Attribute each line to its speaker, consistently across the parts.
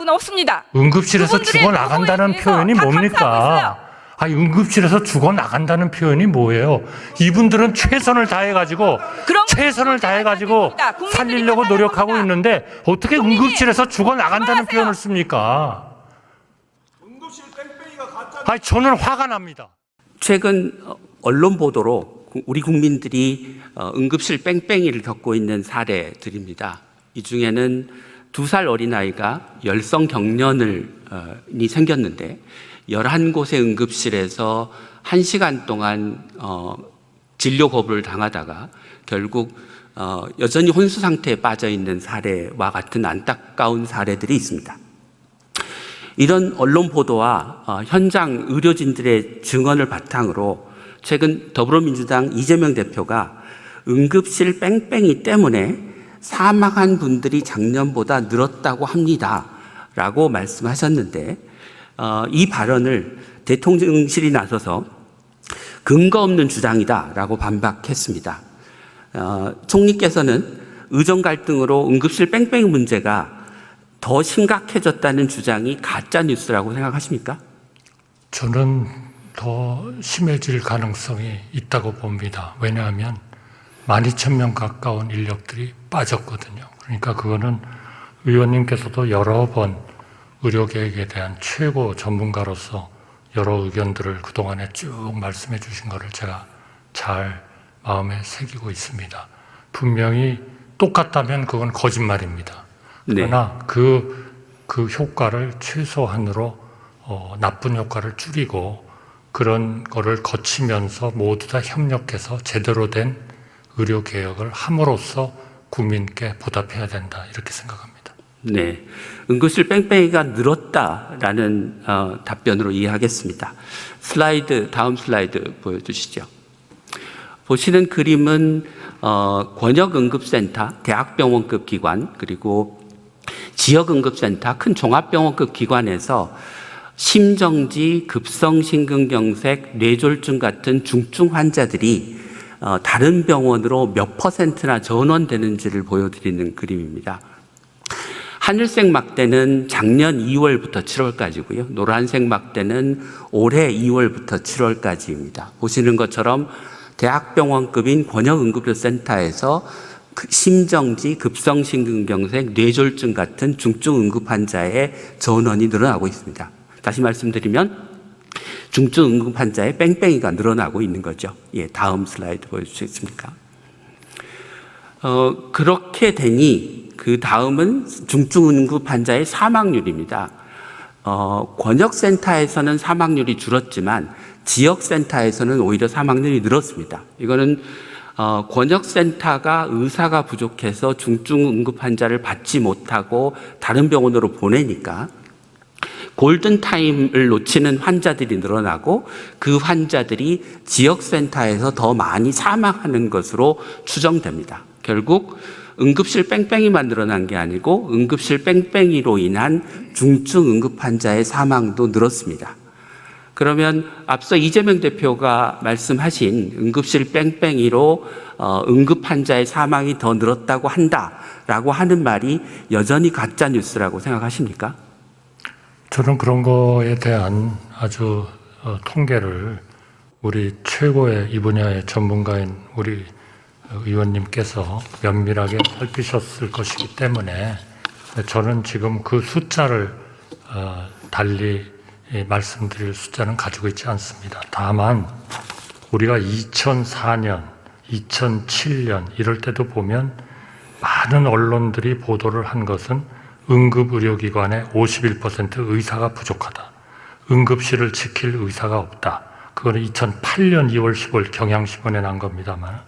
Speaker 1: 분 없습니다.
Speaker 2: 응급실에서
Speaker 1: 그분들의
Speaker 2: 죽어나간다는
Speaker 1: 노고에 대해서
Speaker 2: 표현이
Speaker 1: 다
Speaker 2: 뭡니까?
Speaker 1: 감사하고 있어요.
Speaker 2: 아니, 응급실에서 죽어나간다는 표현이 뭐예요? 이분들은 최선을 다해가지고
Speaker 1: 그런
Speaker 2: 최선을 다해가지고
Speaker 1: 문제가 국민들이
Speaker 2: 살리려고
Speaker 1: 판단하는
Speaker 2: 노력하고
Speaker 1: 겁니다.
Speaker 2: 있는데 어떻게
Speaker 1: 총리님,
Speaker 2: 응급실에서 죽어나간다는
Speaker 1: 그만하세요.
Speaker 2: 표현을 씁니까? 아니, 저는 화가 납니다.
Speaker 3: 최근 언론 보도로 우리 국민들이 응급실 뺑뺑이를 겪고 있는 사례들입니다. 이 중에는 2살 어린아이가 열성 경련이 생겼는데 11곳의 응급실에서 1시간 동안 진료 거부를 당하다가 결국 여전히 혼수 상태에 빠져 있는 사례와 같은 안타까운 사례들이 있습니다. 이런 언론 보도와 현장 의료진들의 증언을 바탕으로 최근 더불어민주당 이재명 대표가 응급실 뺑뺑이 때문에 사망한 분들이 작년보다 늘었다고 합니다 라고 말씀하셨는데 이 발언을 대통령실이 나서서 근거 없는 주장이다 라고 반박했습니다. 총리께서는 의정 갈등으로 응급실 뺑뺑이 문제가 더 심각해졌다는 주장이 가짜 뉴스라고 생각하십니까?
Speaker 2: 저는 더 심해질 가능성이 있다고 봅니다. 왜냐하면 12,000명 가까운 인력들이 빠졌거든요. 그러니까 그거는 의원님께서도 여러 번 의료계획에 대한 최고 전문가로서 여러 의견들을 그동안에 쭉 말씀해 주신 것을 제가 잘 마음에 새기고 있습니다. 분명히 똑같다면 그건 거짓말입니다. 그러나 그 효과를 최소한으로 나쁜 효과를 줄이고 그런 거를 거치면서 모두 다 협력해서 제대로 된 의료개혁을 함으로써 국민께 보답해야 된다 이렇게 생각합니다.
Speaker 3: 네, 응급실 뺑뺑이가 늘었다라는 답변으로 이해하겠습니다. 다음 슬라이드 보여주시죠. 보시는 그림은 권역응급센터, 대학병원급 기관, 그리고 지역응급센터, 큰 종합병원급 기관에서 심정지, 급성심근경색, 뇌졸중 같은 중증 환자들이 다른 병원으로 몇 %나 전원되는지를 보여드리는 그림입니다. 하늘색 막대는 작년 2월부터 7월까지고요. 노란색 막대는 올해 2월부터 7월까지입니다. 보시는 것처럼 대학병원급인 권역응급센터에서 심정지, 급성심근경색, 뇌졸중 같은 중증 응급 환자의 전원이 늘어나고 있습니다. 다시 말씀드리면 중증 응급 환자의 뺑뺑이가 늘어나고 있는 거죠. 예, 다음 슬라이드 보여주시겠습니까? 그렇게 되니 그 다음은 중증 응급 환자의 사망률입니다. 권역센터에서는 사망률이 줄었지만 지역센터에서는 오히려 사망률이 늘었습니다. 이거는 권역센터가 의사가 부족해서 중증 응급 환자를 받지 못하고 다른 병원으로 보내니까 골든타임을 놓치는 환자들이 늘어나고 그 환자들이 지역센터에서 더 많이 사망하는 것으로 추정됩니다. 결국 응급실 뺑뺑이만 늘어난 게 아니고 응급실 뺑뺑이로 인한 중증 응급 환자의 사망도 늘었습니다. 그러면 앞서 이재명 대표가 말씀하신 응급실 뺑뺑이로 응급 환자의 사망이 더 늘었다고 한다라고 하는 말이 여전히 가짜 뉴스라고 생각하십니까?
Speaker 2: 저는 그런 거에 대한 아주 통계를 우리 최고의 이 분야의 전문가인 우리 의원님께서 면밀하게 살피셨을 것이기 때문에 저는 지금 그 숫자를 달리 말씀드릴 숫자는 가지고 있지 않습니다. 다만 우리가 2004년, 2007년 이럴 때도 보면 많은 언론들이 보도를 한 것은 응급의료기관의 51% 의사가 부족하다. 응급실을 지킬 의사가 없다. 그거는 2008년 2월 15일 경향신문에 난 겁니다만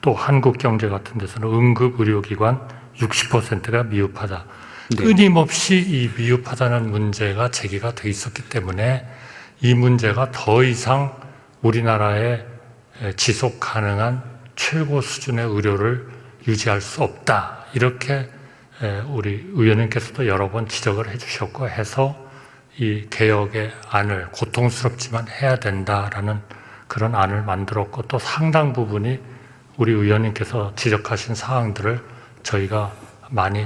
Speaker 2: 또 한국경제 같은 데서는 응급의료기관 60%가 미흡하다. 끊임없이 이 미흡하다는 문제가 제기가 돼 있었기 때문에 이 문제가 더 이상 우리나라에 지속 가능한 최고 수준의 의료를 유지할 수 없다. 이렇게 우리 의원님께서도 여러 번 지적을 해주셨고 해서 이 개혁의 안을 고통스럽지만 해야 된다라는 그런 안을 만들었고 또 상당 부분이 우리 의원님께서 지적하신 사항들을 저희가 많이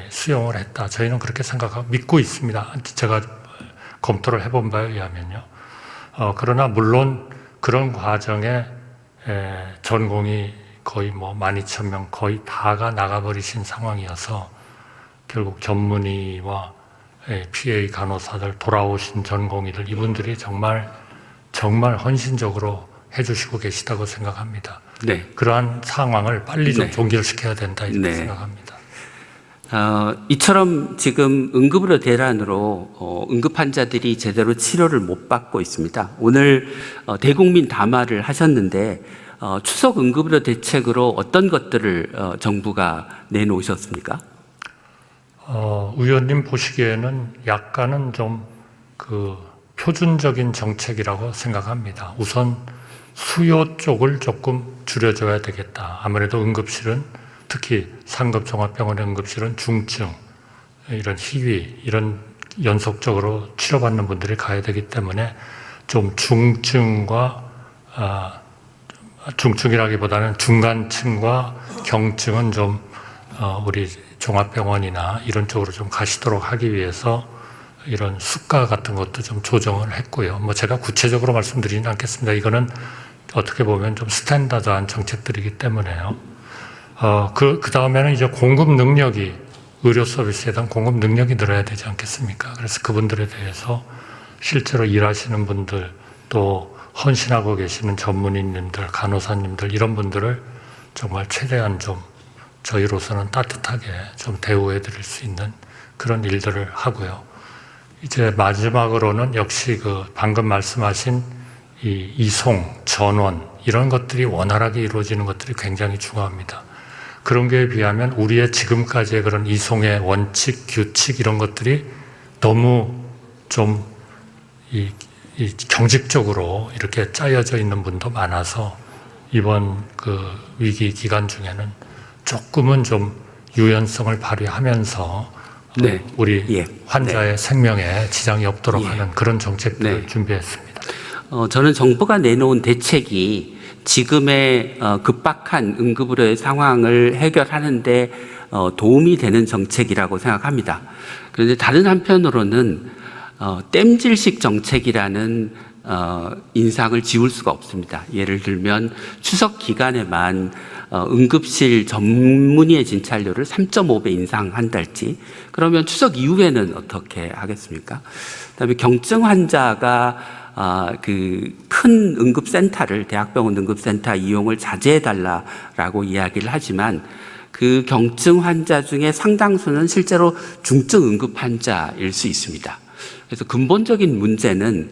Speaker 2: 수용을 했다. 저희는 그렇게 생각하고 믿고 있습니다. 제가 검토를 해본 바에 의하면요. 그러나 물론 그런 과정에 전공이 거의 뭐 12,000명 거의 다가 나가버리신 상황이어서 결국 전문의와 PA 간호사들 돌아오신 전공의들 이분들이 정말 헌신적으로 해주시고 계시다고 생각합니다.
Speaker 3: 네.
Speaker 2: 그러한 상황을 빨리 좀
Speaker 3: 네.
Speaker 2: 종결시켜야 된다 이렇게
Speaker 3: 네.
Speaker 2: 생각합니다.
Speaker 3: 이처럼 지금 응급의료 대란으로 응급 환자들이 제대로 치료를 못 받고 있습니다. 오늘 대국민 담화를 하셨는데 추석 응급의료 대책으로 어떤 것들을 정부가 내놓으셨습니까?
Speaker 2: 의원님 보시기에는 약간은 좀 그 표준적인 정책이라고 생각합니다. 우선 수요 쪽을 조금 줄여줘야 되겠다. 아무래도 응급실은 특히 상급 종합병원의 응급실은 중증, 이런 희위, 이런 연속적으로 치료받는 분들이 가야 되기 때문에 좀 중증과 중증이라기보다는 중간층과 경증은 좀 우리 종합병원이나 이런 쪽으로 좀 가시도록 하기 위해서 이런 수가 같은 것도 좀 조정을 했고요. 뭐 제가 구체적으로 말씀드리진 않겠습니다. 이거는 어떻게 보면 좀 스탠다드한 정책들이기 때문에요. 그 다음에는 이제 공급 능력이, 의료 서비스에 대한 공급 능력이 늘어야 되지 않겠습니까? 그래서 그분들에 대해서 실제로 일하시는 분들, 또 헌신하고 계시는 전문의님들, 간호사님들, 이런 분들을 정말 최대한 좀 저희로서는 따뜻하게 좀 대우해 드릴 수 있는 그런 일들을 하고요. 이제 마지막으로는 역시 그 방금 말씀하신 이 이송, 전원, 이런 것들이 원활하게 이루어지는 것들이 굉장히 중요합니다. 그런 게 비하면 우리의 지금까지의 그런 이송의 원칙, 규칙 이런 것들이 너무 좀 이 경직적으로 이렇게 짜여져 있는 분도 많아서 이번 그 위기 기간 중에는 조금은 좀 유연성을 발휘하면서
Speaker 3: 네.
Speaker 2: 우리 환자의 생명에 지장이 없도록 하는 그런 정책들을
Speaker 3: 네.
Speaker 2: 준비했습니다.
Speaker 3: 저는 정부가 내놓은 대책이 지금의 급박한 응급의료의 상황을 해결하는데 도움이 되는 정책이라고 생각합니다. 그런데 다른 한편으로는 땜질식 정책이라는 인상을 지울 수가 없습니다. 예를 들면 추석 기간에만 응급실 전문의의 진찰료를 3.5배 인상한달지, 그러면 추석 이후에는 어떻게 하겠습니까? 그다음에 경증 환자가 그 큰 응급센터를, 대학병원 응급센터 이용을 자제해달라라고 이야기를 하지만 그 경증 환자 중에 상당수는 실제로 중증 응급 환자일 수 있습니다. 그래서 근본적인 문제는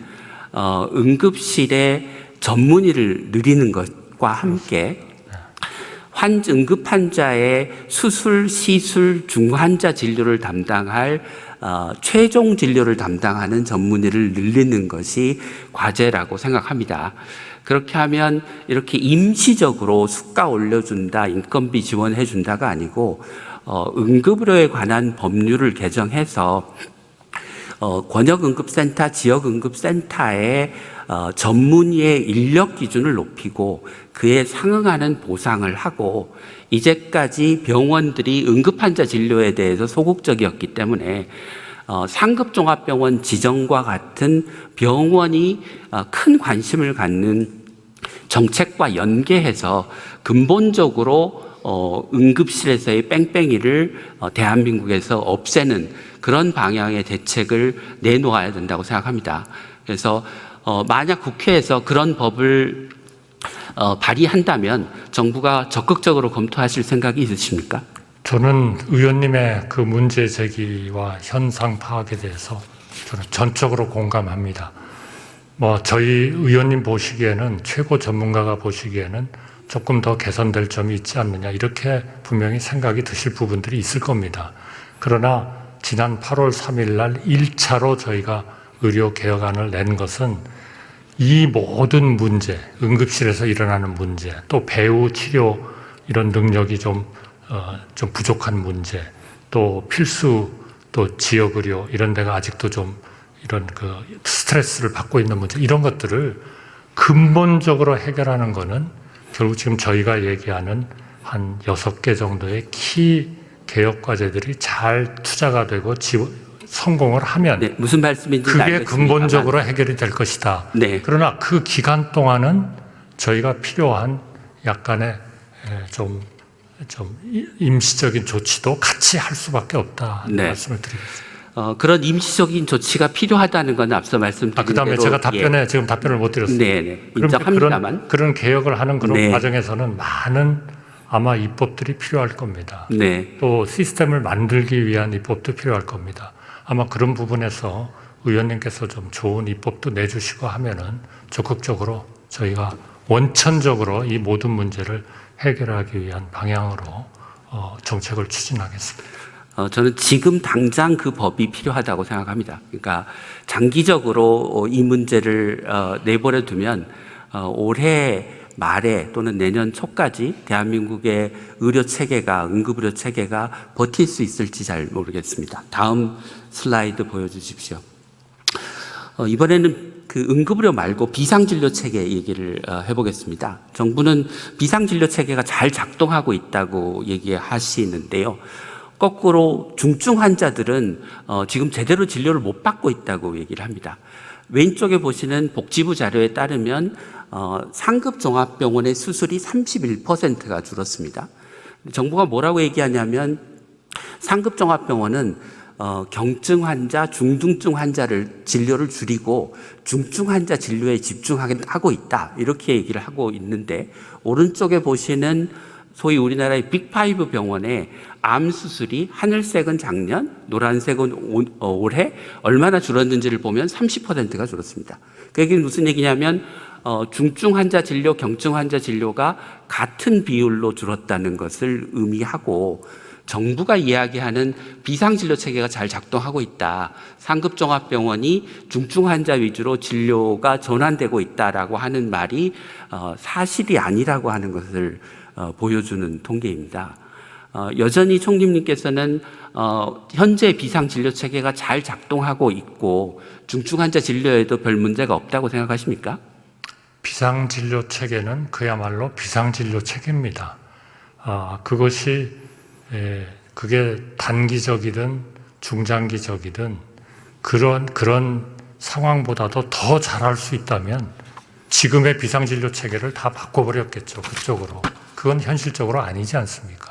Speaker 3: 응급실의 전문의를 늘리는 것과 함께 응급 환자의 수술, 시술, 중환자 진료를 담당할 최종 진료를 담당하는 전문의를 늘리는 것이 과제라고 생각합니다. 그렇게 하면 이렇게 임시적으로 수가 올려준다, 인건비 지원해준다가 아니고 응급의료에 관한 법률을 개정해서 권역응급센터, 지역응급센터의 전문의의 인력 기준을 높이고 그에 상응하는 보상을 하고, 이제까지 병원들이 응급환자 진료에 대해서 소극적이었기 때문에 상급종합병원 지정과 같은 병원이 큰 관심을 갖는 정책과 연계해서 근본적으로 응급실에서의 뺑뺑이를 대한민국에서 없애는 그런 방향의 대책을 내놓아야 된다고 생각합니다. 그래서 만약 국회에서 그런 법을 발의한다면 정부가 적극적으로 검토하실 생각이 있으십니까?
Speaker 2: 저는 의원님의 그 문제 제기와 현상 파악에 대해서 저는 전적으로 공감합니다. 뭐 저희 의원님 보시기에는, 최고 전문가가 보시기에는 조금 더 개선될 점이 있지 않느냐, 이렇게 분명히 생각이 드실 부분들이 있을 겁니다. 그러나 지난 8월 3일 날 1차로 저희가 의료개혁안을 낸 것은 이 모든 문제, 응급실에서 일어나는 문제, 또 배후 치료 이런 능력이 좀 부족한 문제, 또 필수, 또 지역의료 이런 데가 아직도 좀 이런 그 스트레스를 받고 있는 문제, 이런 것들을 근본적으로 해결하는 거는 결국 지금 저희가 얘기하는 한 6개 정도의 키 개혁 과제들이 잘 투자가 되고 성공을 하면
Speaker 3: 네, 무슨 말씀인지
Speaker 2: 그게
Speaker 3: 알겠습니다만.
Speaker 2: 근본적으로 해결이 될 것이다.
Speaker 3: 네.
Speaker 2: 그러나 그 기간 동안은 저희가 필요한 약간의 좀 임시적인 조치도 같이 할 수밖에 없다.
Speaker 3: 네.
Speaker 2: 말씀을 드리겠습니다.
Speaker 3: 그런 임시적인 조치가 필요하다는 건 앞서 말씀드린
Speaker 2: 그다음에
Speaker 3: 대로
Speaker 2: 제가 지금 답변을 못 드렸습니다.
Speaker 3: 네, 인정합니다만
Speaker 2: 그런 개혁을 하는 그런
Speaker 3: 네.
Speaker 2: 과정에서는 많은 아마 입법들이 필요할 겁니다.
Speaker 3: 네.
Speaker 2: 또 시스템을 만들기 위한 입법도 필요할 겁니다. 아마 그런 부분에서 의원님께서 좀 좋은 입법도 내주시고 하면은 적극적으로 저희가 원천적으로 이 모든 문제를 해결하기 위한 방향으로 정책을 추진하겠습니다.
Speaker 3: 저는 지금 당장 그 법이 필요하다고 생각합니다. 그러니까 장기적으로 이 문제를 내버려 두면 올해 말에 또는 내년 초까지 대한민국의 의료 체계가 응급의료 체계가 버틸 수 있을지 잘 모르겠습니다. 다음 슬라이드 보여주십시오. 이번에는 그 응급의료 말고 비상진료 체계 얘기를 해보겠습니다. 정부는 비상진료 체계가 잘 작동하고 있다고 얘기하시는데요. 거꾸로 중증 환자들은 지금 제대로 진료를 못 받고 있다고 얘기를 합니다. 왼쪽에 보시는 복지부 자료에 따르면 상급 종합병원의 수술이 31%가 줄었습니다. 정부가 뭐라고 얘기하냐면 상급 종합병원은 경증 환자, 중등증 환자를 진료를 줄이고 중증 환자 진료에 집중하고 있다. 이렇게 얘기를 하고 있는데 오른쪽에 보시는 소위 우리나라의 빅5 병원의 암 수술이 하늘색은 작년, 노란색은 올해 얼마나 줄었는지를 보면 30%가 줄었습니다. 그 얘기는 무슨 얘기냐면 중증 환자 진료, 경증 환자 진료가 같은 비율로 줄었다는 것을 의미하고 정부가 이야기하는 비상진료 체계가 잘 작동하고 있다. 상급종합병원이 중증 환자 위주로 진료가 전환되고 있다라고 하는 말이 사실이 아니라고 하는 것을 보여주는 통계입니다. 여전히 총리님께서는 현재 비상진료 체계가 잘 작동하고 있고 중증 환자 진료에도 별 문제가 없다고 생각하십니까?
Speaker 2: 비상진료 체계는 그야말로 비상진료 체계입니다. 그게 단기적이든 중장기적이든 그런 상황보다도 더 잘할 수 있다면 지금의 비상진료 체계를 다 바꿔버렸겠죠. 그쪽으로. 그건 현실적으로 아니지 않습니까?